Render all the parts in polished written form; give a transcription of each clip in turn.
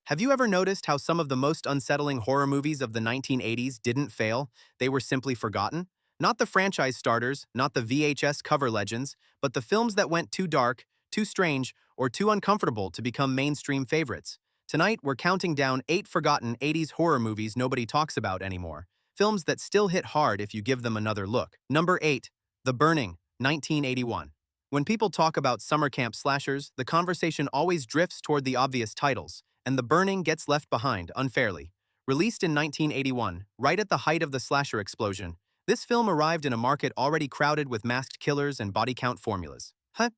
Have you ever noticed how some of the most unsettling horror movies of the 1980s didn't fail? They were simply forgotten? Not the franchise starters, not the VHS cover legends, but the films that went too dark, too strange, or too uncomfortable to become mainstream favorites. Tonight, we're counting down 8 forgotten 80s horror movies nobody talks about anymore. Films that still hit hard if you give them another look. Number 8. The Burning, 1981. When people talk about summer camp slashers, the conversation always drifts toward the obvious titles, and The Burning gets left behind unfairly. Released in 1981, right at the height of the slasher explosion, this film arrived in a market already crowded with masked killers and body count formulas.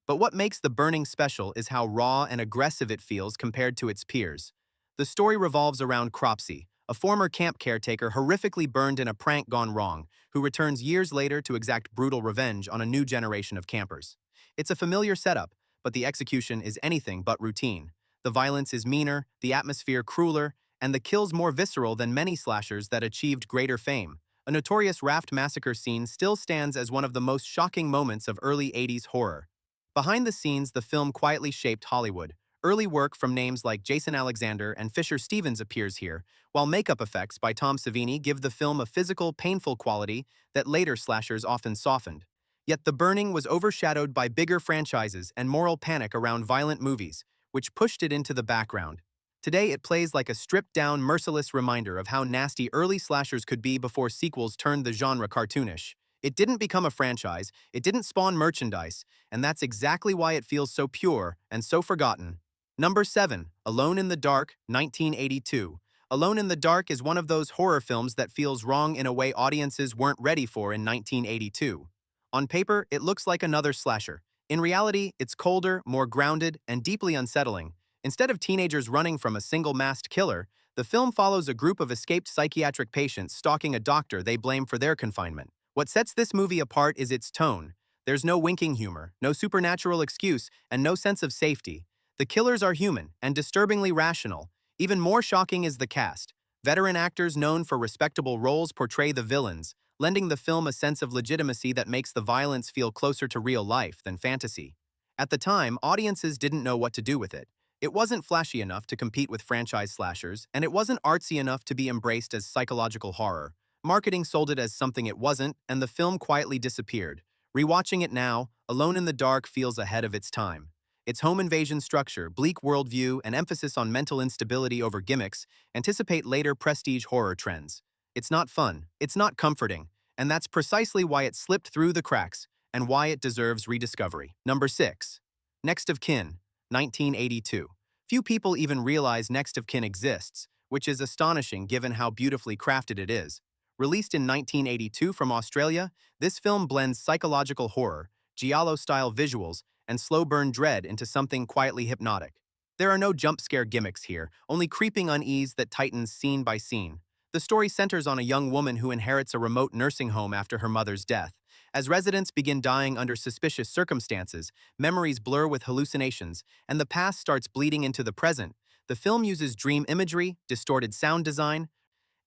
But what makes The Burning special is how raw and aggressive it feels compared to its peers. The story revolves around Cropsey, a former camp caretaker horrifically burned in a prank gone wrong, who returns years later to exact brutal revenge on a new generation of campers. It's a familiar setup, but the execution is anything but routine. The violence is meaner, the atmosphere crueler, and the kills more visceral than many slashers that achieved greater fame. A notorious raft massacre scene still stands as one of the most shocking moments of early 80s horror. Behind the scenes, the film quietly shaped Hollywood. Early work from names like Jason Alexander and Fisher Stevens appears here, while makeup effects by Tom Savini give the film a physical, painful quality that later slashers often softened. Yet The Burning was overshadowed by bigger franchises and moral panic around violent movies, which pushed it into the background. Today, it plays like a stripped-down, merciless reminder of how nasty early slashers could be before sequels turned the genre cartoonish. It didn't become a franchise, it didn't spawn merchandise, and that's exactly why it feels so pure and so forgotten. Number 7. Alone in the Dark, 1982. Alone in the Dark is one of those horror films that feels wrong in a way audiences weren't ready for in 1982. On paper, it looks like another slasher. In reality, it's colder, more grounded, and deeply unsettling. Instead of teenagers running from a single masked killer, the film follows a group of escaped psychiatric patients stalking a doctor they blame for their confinement. What sets this movie apart is its tone. There's no winking humor, no supernatural excuse, and no sense of safety. The killers are human and disturbingly rational. Even more shocking is the cast. Veteran actors known for respectable roles portray the villains, lending the film a sense of legitimacy that makes the violence feel closer to real life than fantasy. At the time, audiences didn't know what to do with it. It wasn't flashy enough to compete with franchise slashers, and it wasn't artsy enough to be embraced as psychological horror. Marketing sold it as something it wasn't, and the film quietly disappeared. Rewatching it now, Alone in the Dark feels ahead of its time. Its home invasion structure, bleak worldview, and emphasis on mental instability over gimmicks anticipate later prestige horror trends. It's not fun, it's not comforting, and that's precisely why it slipped through the cracks and why it deserves rediscovery. Number 6. Next of Kin, 1982. Few people even realize Next of Kin exists, which is astonishing given how beautifully crafted it is. Released in 1982 from Australia, this film blends psychological horror, giallo-style visuals, and slow-burn dread into something quietly hypnotic. There are no jump-scare gimmicks here, only creeping unease that tightens scene by scene. The story centers on a young woman who inherits a remote nursing home after her mother's death. As residents begin dying under suspicious circumstances, memories blur with hallucinations, and the past starts bleeding into the present. The film uses dream imagery, distorted sound design,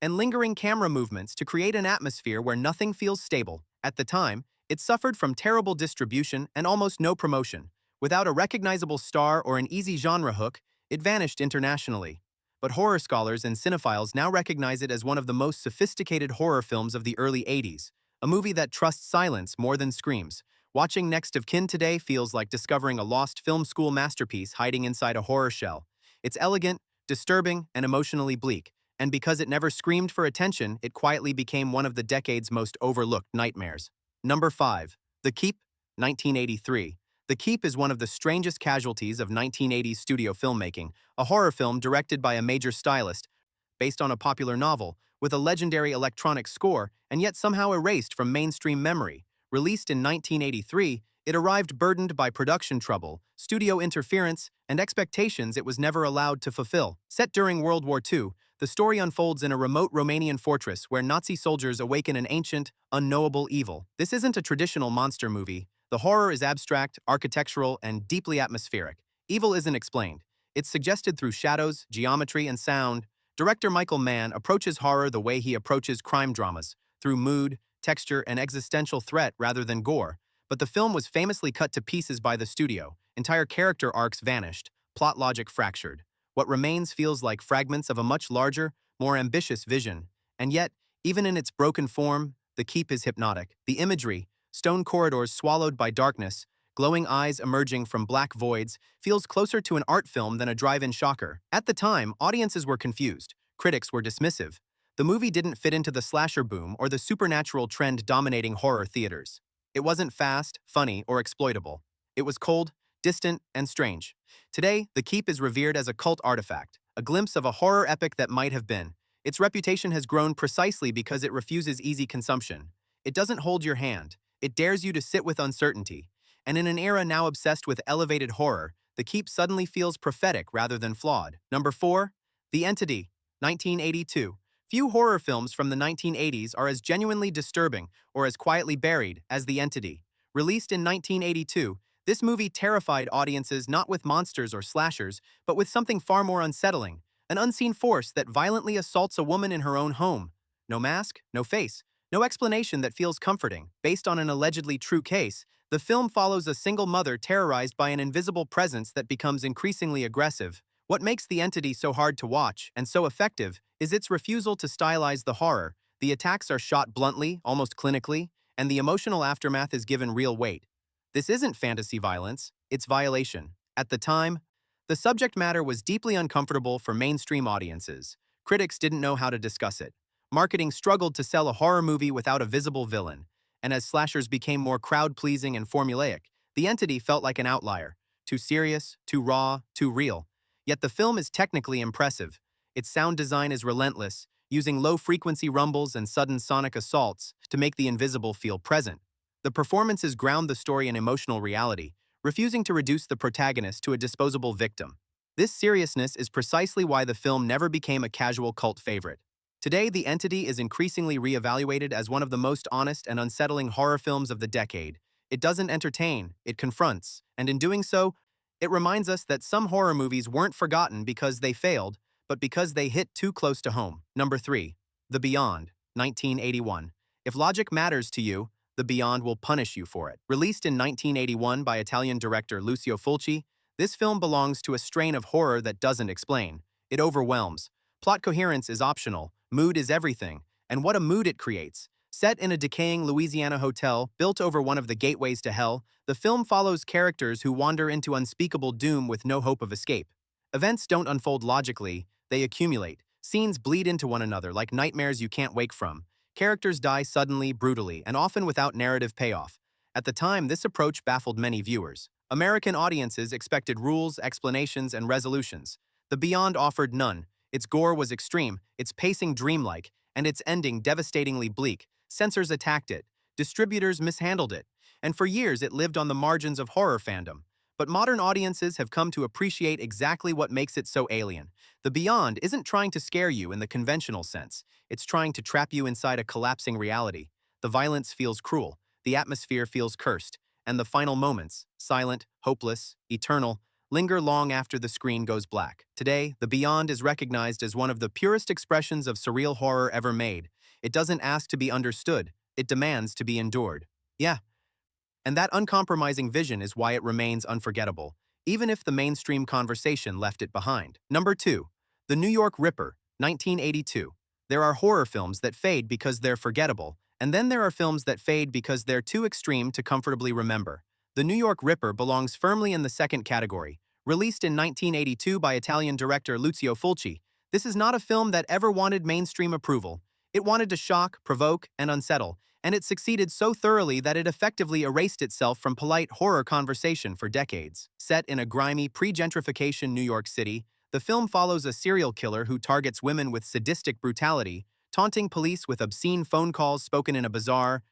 and lingering camera movements to create an atmosphere where nothing feels stable. At the time, it suffered from terrible distribution and almost no promotion. Without a recognizable star or an easy genre hook, it vanished internationally. But horror scholars and cinephiles now recognize it as one of the most sophisticated horror films of the early 80s, a movie that trusts silence more than screams. Watching Next of Kin today feels like discovering a lost film school masterpiece hiding inside a horror shell. It's elegant, disturbing, and emotionally bleak, and because it never screamed for attention, it quietly became one of the decade's most overlooked nightmares. Number 5. The Keep, 1983. The Keep is one of the strangest casualties of 1980s studio filmmaking, a horror film directed by a major stylist, based on a popular novel, with a legendary electronic score, and yet somehow erased from mainstream memory. Released in 1983, it arrived burdened by production trouble, studio interference, and expectations it was never allowed to fulfill. Set during World War II, the story unfolds in a remote Romanian fortress where Nazi soldiers awaken an ancient, unknowable evil. This isn't a traditional monster movie. The horror is abstract, architectural, and deeply atmospheric. Evil isn't explained. It's suggested through shadows, geometry, and sound. Director Michael Mann approaches horror the way he approaches crime dramas, through mood, texture, and existential threat rather than gore. But the film was famously cut to pieces by the studio. Entire character arcs vanished, plot logic fractured. What remains feels like fragments of a much larger, more ambitious vision. And yet, even in its broken form, the keep is hypnotic. The imagery, stone corridors swallowed by darkness, glowing eyes emerging from black voids, feels closer to an art film than a drive-in shocker. At the time, audiences were confused. Critics were dismissive. The movie didn't fit into the slasher boom or the supernatural trend dominating horror theaters. It wasn't fast, funny, or exploitable. It was cold, distant, and strange. Today, The Keep is revered as a cult artifact, a glimpse of a horror epic that might have been. Its reputation has grown precisely because it refuses easy consumption. It doesn't hold your hand. It dares you to sit with uncertainty. And in an era now obsessed with elevated horror, The Keep suddenly feels prophetic rather than flawed. Number 4. The Entity, 1982. Few horror films from the 1980s are as genuinely disturbing or as quietly buried as The Entity. Released in 1982, this movie terrified audiences not with monsters or slashers, but with something far more unsettling, an unseen force that violently assaults a woman in her own home. No mask, no face, no explanation that feels comforting. Based on an allegedly true case, the film follows a single mother terrorized by an invisible presence that becomes increasingly aggressive. What makes The Entity so hard to watch and so effective is its refusal to stylize the horror. The attacks are shot bluntly, almost clinically, and the emotional aftermath is given real weight. This isn't fantasy violence, it's violation. At the time, the subject matter was deeply uncomfortable for mainstream audiences. Critics didn't know how to discuss it. Marketing struggled to sell a horror movie without a visible villain. And as slashers became more crowd-pleasing and formulaic, The Entity felt like an outlier. Too serious, too raw, too real. Yet the film is technically impressive. Its sound design is relentless, using low-frequency rumbles and sudden sonic assaults to make the invisible feel present. The performances ground the story in emotional reality, refusing to reduce the protagonist to a disposable victim. This seriousness is precisely why the film never became a casual cult favorite. Today, The Entity is increasingly re-evaluated as one of the most honest and unsettling horror films of the decade. It doesn't entertain, it confronts, and in doing so, it reminds us that some horror movies weren't forgotten because they failed, but because they hit too close to home. Number 3. The Beyond, 1981. If logic matters to you, The Beyond will punish you for it. Released in 1981 by Italian director Lucio Fulci, this film belongs to a strain of horror that doesn't explain. It overwhelms. Plot coherence is optional, mood is everything, and what a mood it creates. Set in a decaying Louisiana hotel built over one of the gateways to hell, the film follows characters who wander into unspeakable doom with no hope of escape. Events don't unfold logically, they accumulate. Scenes bleed into one another like nightmares you can't wake from. Characters die suddenly, brutally, and often without narrative payoff. At the time, this approach baffled many viewers. American audiences expected rules, explanations, and resolutions. The Beyond offered none. Its gore was extreme, its pacing dreamlike, and its ending devastatingly bleak. Censors attacked it, distributors mishandled it, and for years it lived on the margins of horror fandom. But modern audiences have come to appreciate exactly what makes it so alien. The Beyond isn't trying to scare you in the conventional sense. It's trying to trap you inside a collapsing reality. The violence feels cruel, the atmosphere feels cursed, and the final moments, silent, hopeless, eternal, linger long after the screen goes black. Today, The Beyond is recognized as one of the purest expressions of surreal horror ever made. It doesn't ask to be understood, it demands to be endured. Yeah. And that uncompromising vision is why it remains unforgettable, even if the mainstream conversation left it behind. Number 2. The New York Ripper, 1982. There are horror films that fade because they're forgettable, and then there are films that fade because they're too extreme to comfortably remember. The New York Ripper belongs firmly in the second category. Released in 1982 by Italian director Lucio Fulci, this is not a film that ever wanted mainstream approval. It wanted to shock, provoke, and unsettle, and it succeeded so thoroughly that it effectively erased itself from polite horror conversation for decades. Set in a grimy, pre-gentrification New York City, the film follows a serial killer who targets women with sadistic brutality, taunting police with obscene phone calls spoken in a bizarre,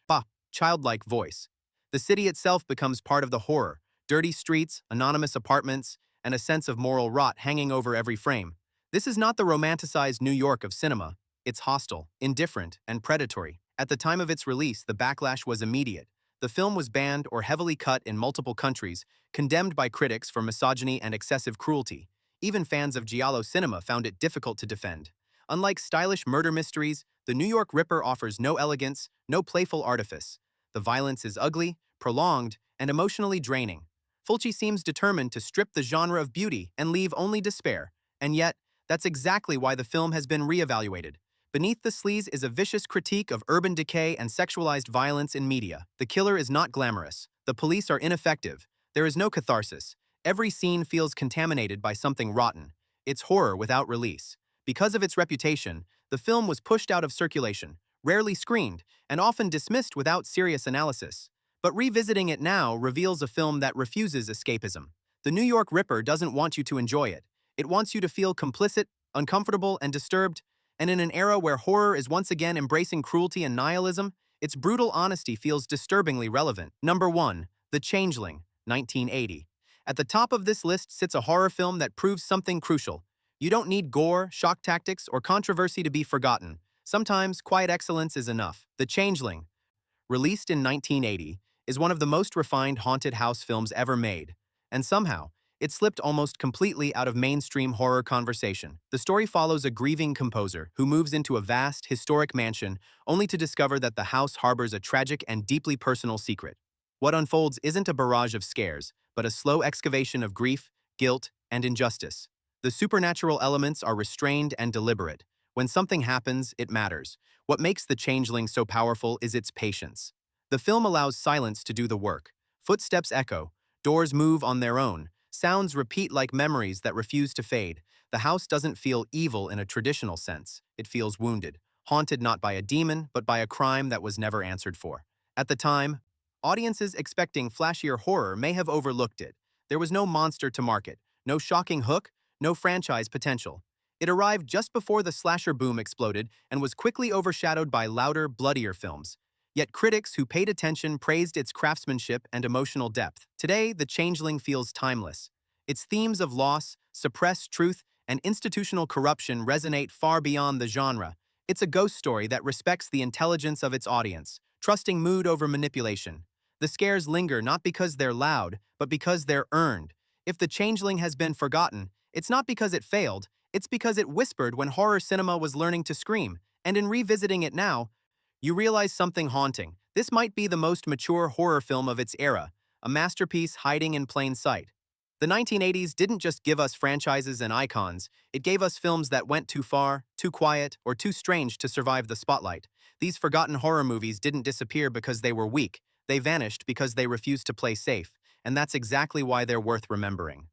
childlike voice. The city itself becomes part of the horror, dirty streets, anonymous apartments, and a sense of moral rot hanging over every frame. This is not the romanticized New York of cinema. It's hostile, indifferent, and predatory. At the time of its release, the backlash was immediate. The film was banned or heavily cut in multiple countries, condemned by critics for misogyny and excessive cruelty. Even fans of giallo cinema found it difficult to defend. Unlike stylish murder mysteries, The New York Ripper offers no elegance, no playful artifice. The violence is ugly, prolonged, and emotionally draining. Fulci seems determined to strip the genre of beauty and leave only despair. And yet, that's exactly why the film has been reevaluated. Beneath the Sleaze is a vicious critique of urban decay and sexualized violence in media. The killer is not glamorous. The police are ineffective. There is no catharsis. Every scene feels contaminated by something rotten. It's horror without release. Because of its reputation, the film was pushed out of circulation, rarely screened, and often dismissed without serious analysis. But revisiting it now reveals a film that refuses escapism. The New York Ripper doesn't want you to enjoy it. It wants you to feel complicit, uncomfortable, and disturbed. And in an era where horror is once again embracing cruelty and nihilism, its brutal honesty feels disturbingly relevant. Number 1. The Changeling, 1980. At the top of this list sits a horror film that proves something crucial. You don't need gore, shock tactics, or controversy to be forgotten. Sometimes quiet excellence is enough. The Changeling, released in 1980, is one of the most refined haunted house films ever made. And somehow, it slipped almost completely out of mainstream horror conversation. The story follows a grieving composer who moves into a vast, historic mansion only to discover that the house harbors a tragic and deeply personal secret. What unfolds isn't a barrage of scares, but a slow excavation of grief, guilt, and injustice. The supernatural elements are restrained and deliberate. When something happens, it matters. What makes The Changeling so powerful is its patience. The film allows silence to do the work. Footsteps echo, doors move on their own, sounds repeat like memories that refuse to fade. The house doesn't feel evil in a traditional sense. It feels wounded, haunted not by a demon, but by a crime that was never answered for. At the time, audiences expecting flashier horror may have overlooked it. There was no monster to market, no shocking hook, no franchise potential. It arrived just before the slasher boom exploded and was quickly overshadowed by louder, bloodier films. Yet critics who paid attention praised its craftsmanship and emotional depth. Today, The Changeling feels timeless. Its themes of loss, suppressed truth, and institutional corruption resonate far beyond the genre. It's a ghost story that respects the intelligence of its audience, trusting mood over manipulation. The scares linger not because they're loud, but because they're earned. If The Changeling has been forgotten, it's not because it failed, it's because it whispered when horror cinema was learning to scream. And in revisiting it now, you realize something haunting. This might be the most mature horror film of its era, a masterpiece hiding in plain sight. The 1980s didn't just give us franchises and icons, it gave us films that went too far, too quiet, or too strange to survive the spotlight. These forgotten horror movies didn't disappear because they were weak, they vanished because they refused to play safe, and that's exactly why they're worth remembering.